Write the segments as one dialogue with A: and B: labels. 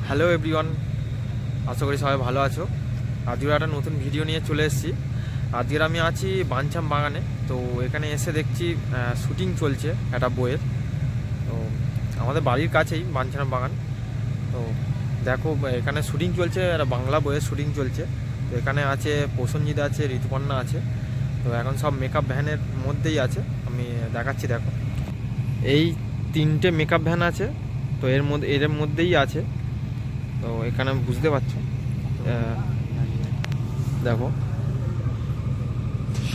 A: Hello everyone, আশা করি সবাই ভালো আছো। আজকের একটা নতুন ভিডিও নিয়ে চলে এসেছি। আজকের আমি আছি বাঞ্ছাম বাগানে। তো এখানে এসে দেখছি শুটিং চলছে একটা বইয়ের। তো আমাদের বাড়ির কাছেই বাঞ্ছাম বাগান। তো দেখো এখানে শুটিং চলছে, একটা বাংলা বইয়ের শুটিং চলছে। তো এখানে আছে প্রসেনজিৎ, আছে ঋতুপর্ণা আছে। তো এখন সব মেকআপ ভ্যানের মধ্যেই আছে, আমি দেখাচ্ছি। দেখো এই 3টে মেকআপ ভ্যান আছে, তো এর মধ্যেই আছে। তো এখানে বুঝতে পারছো, দেখো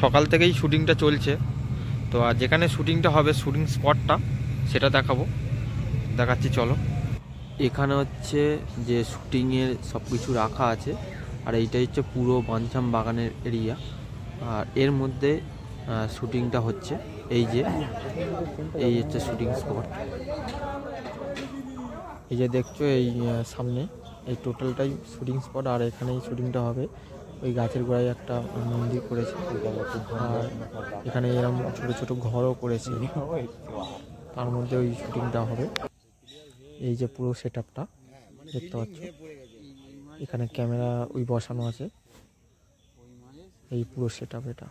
A: সকাল থেকেই শুটিংটা চলছে। তো আর যেখানে শুটিংটা হবে, শুটিং স্পটটা সেটা দেখাচ্ছি চলো। এখানে হচ্ছে যে শুটিংয়ের সব কিছু রাখা আছে, আর এইটাই হচ্ছে পুরো বাঞ্ছাম বাগানের এরিয়া। আর এর মধ্যে শুটিংটা হচ্ছে। এই হচ্ছে শুটিং স্পট। এই যে দেখছো এই সামনে এই টোটালটাই শুটিং স্পট। আর এখানেই শুটিংটা হবে। ওই গাছের গোড়ায় একটা মন্দির করেছে, আর এখানে এরকম ছোটো ছোটো ঘরও করেছে, তার মধ্যে ওই শুটিংটা হবে। এই যে পুরো সেট আপটা দেখতে পাচ্ছ, এখানে ক্যামেরা ওই বসানো আছে। এই পুরো সেট আপ এটা।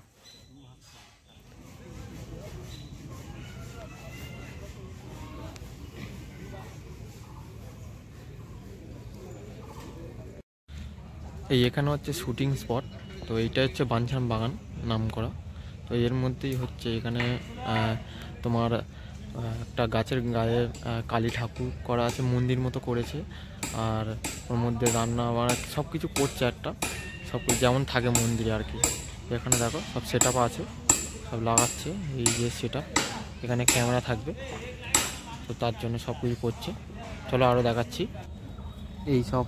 A: এখানে হচ্ছে শুটিং স্পট। তো এইটা হচ্ছে বাঞ্ছাম বাগান নাম করা। তো এর মধ্যেই হচ্ছে এখানে তোমার একটা গাছের গায়ে কালী ঠাকুর করা আছে, মন্দির মতো করেছে। আর ওর মধ্যে রান্না বান্না সব কিছু করছে, সব কিছু যেমন থাকে মন্দিরে আর কি। এখানে দেখো সব সেট আপ আছে, সব লাগাচ্ছে। এই যে সেট আপ, এখানে ক্যামেরা থাকবে, তো তার জন্য সব কিছু করছে। চলো আরও দেখাচ্ছি। এই সব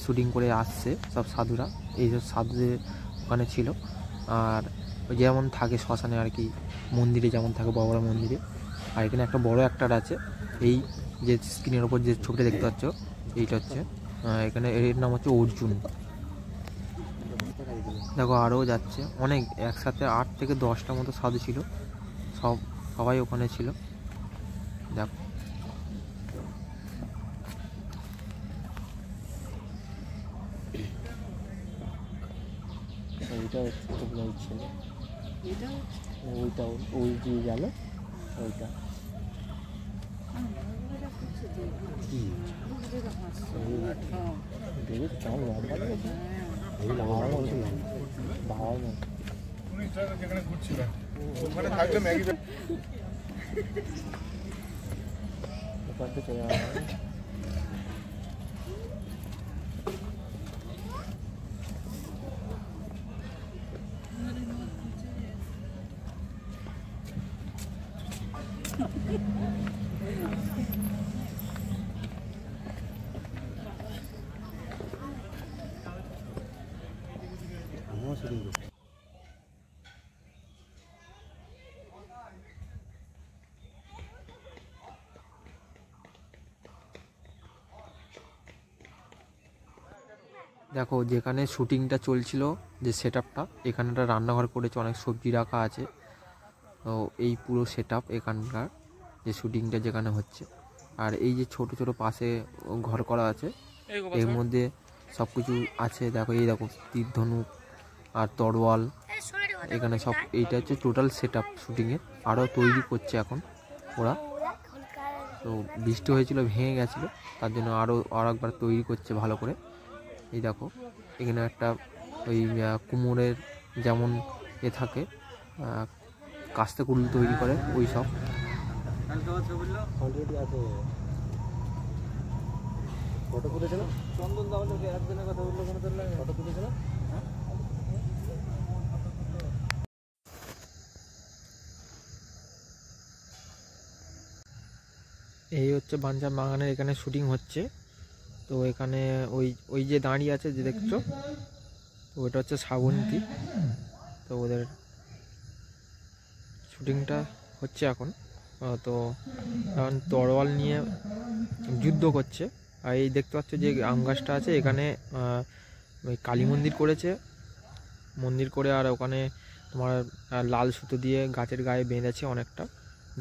A: শুটিং করে আসছে সব সাধুরা। এই সব সাধুদের ওখানে ছিল। আর যেমন থাকে শ্মশানে আর কি, মন্দিরে যেমন থাকে বড় বড় মন্দিরে। আর এখানে একটা বড় অ্যাক্টর আছে। এই যে স্ক্রিনের ওপর যে ছবিটা দেখতে পাচ্ছ, এইটা হচ্ছে এখানে এর নাম হচ্ছে অর্জুন। দেখো আরও যাচ্ছে অনেক, একসাথে 8 থেকে 10টা মতো সাধু ছিল, সবাই ওখানে ছিল। দেখো ওইটা ছিল, ওইটা ওই যে গেল ওইটা। যেখানে ঘুরছিলাম ওখানে থাকলে ম্যাগি চলে যাওয়া। দেখো যেখানে শুটিংটা চলছিল, যে সেট আপটা, এখানে একটা রান্নাঘর করেছে, অনেক সবজি রাখা আছে। তো এই পুরো সেট আপ এখানকার, যে শুটিংটা যেখানে হচ্ছে। আর এই যে ছোট ছোট পাশে ঘর করা আছে, এর মধ্যে সব কিছু আছে। দেখো এই দেখো তীর ধনুক আর তরোয়াল, এখানে সব। এইটা হচ্ছে টোটাল সেট আপ শুটিংয়ের। আরও তৈরি করছে এখন ওরা। তো বৃষ্টি হয়েছিল, ভেঙে গেছিলো, তার জন্য আরও একবার তৈরি করছে ভালো করে। এই দেখো এখানে একটা ওই কুমোরের যেমন থাকে, কাস্তে কুল তৈরি করে, ওই সব ফটো তুলেছিল। চন্দন দাওয়ালের একদিনের কথা বললো, ফটো তুলেছিল। এই হচ্ছে বাঞ্ছাম বাগানের এখানে শুটিং হচ্ছে। তো এখানে ওই যে দাঁড়িয়ে আছে যে দেখছো, তো ওটা হচ্ছে শ্রাবন্তী। তো ওদের শুটিংটা হচ্ছে এখন। তো এখন তরোয়াল নিয়ে যুদ্ধ করছে। আর এই দেখতে পাচ্ছ যে আম গাছটা আছে, এখানে ওই কালী মন্দির করেছে, মন্দির করে। আর ওখানে তোমার লাল সুতো দিয়ে গাছের গায়ে বেঁধেছে অনেকটা,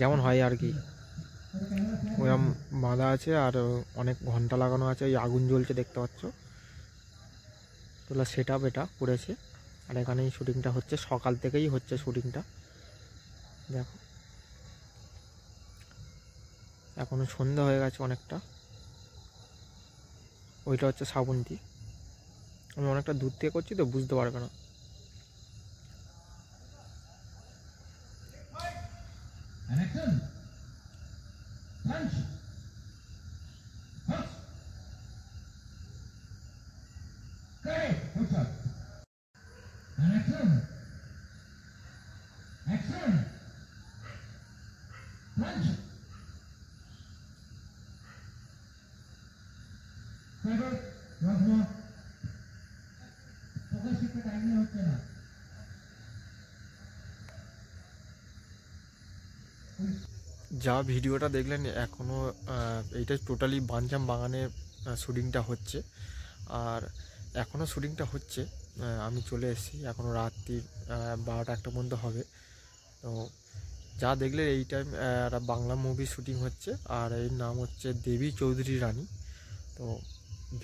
A: যেমন হয় আর কি। ওরম বাঁধা আছে আর অনেক ঘন্টা লাগানো আছে, এই আগুন জ্বলছে দেখতে পাচ্ছ। তোলা সেট আপ এটা করেছে, আর এখানেই শুটিংটা হচ্ছে, সকাল থেকেই হচ্ছে শুটিংটা। দেখো এখনো সন্ধ্যা হয়ে গেছে অনেকটা। ওইটা হচ্ছে শ্রাবন্তী। আমি অনেকটা দূর থেকে করছি তো বুঝতে পারবে না। যা ভিডিওটা দেখলেন এখনও এইটা টোটালি বাঞ্ছাম বাগানে শ্যুটিংটা হচ্ছে, আর এখনও শ্যুটিংটা হচ্ছে। আমি চলে এসেছি, এখনও রাত্রি 12টা-1টা পর্যন্ত হবে। তো যা দেখলে এই টাইম একটা বাংলা মুভি শ্যুটিং হচ্ছে, আর এর নাম হচ্ছে দেবী চৌধুরী রানী। তো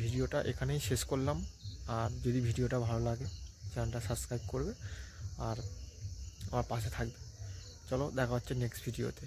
A: ভিডিওটা এখানেই শেষ করলাম। আর যদি ভিডিওটা ভালো লাগে চ্যানেলটা সাবস্ক্রাইব করবে আর আমার পাশে থাকবে। চলো দেখা হচ্ছে নেক্সট ভিডিওতে।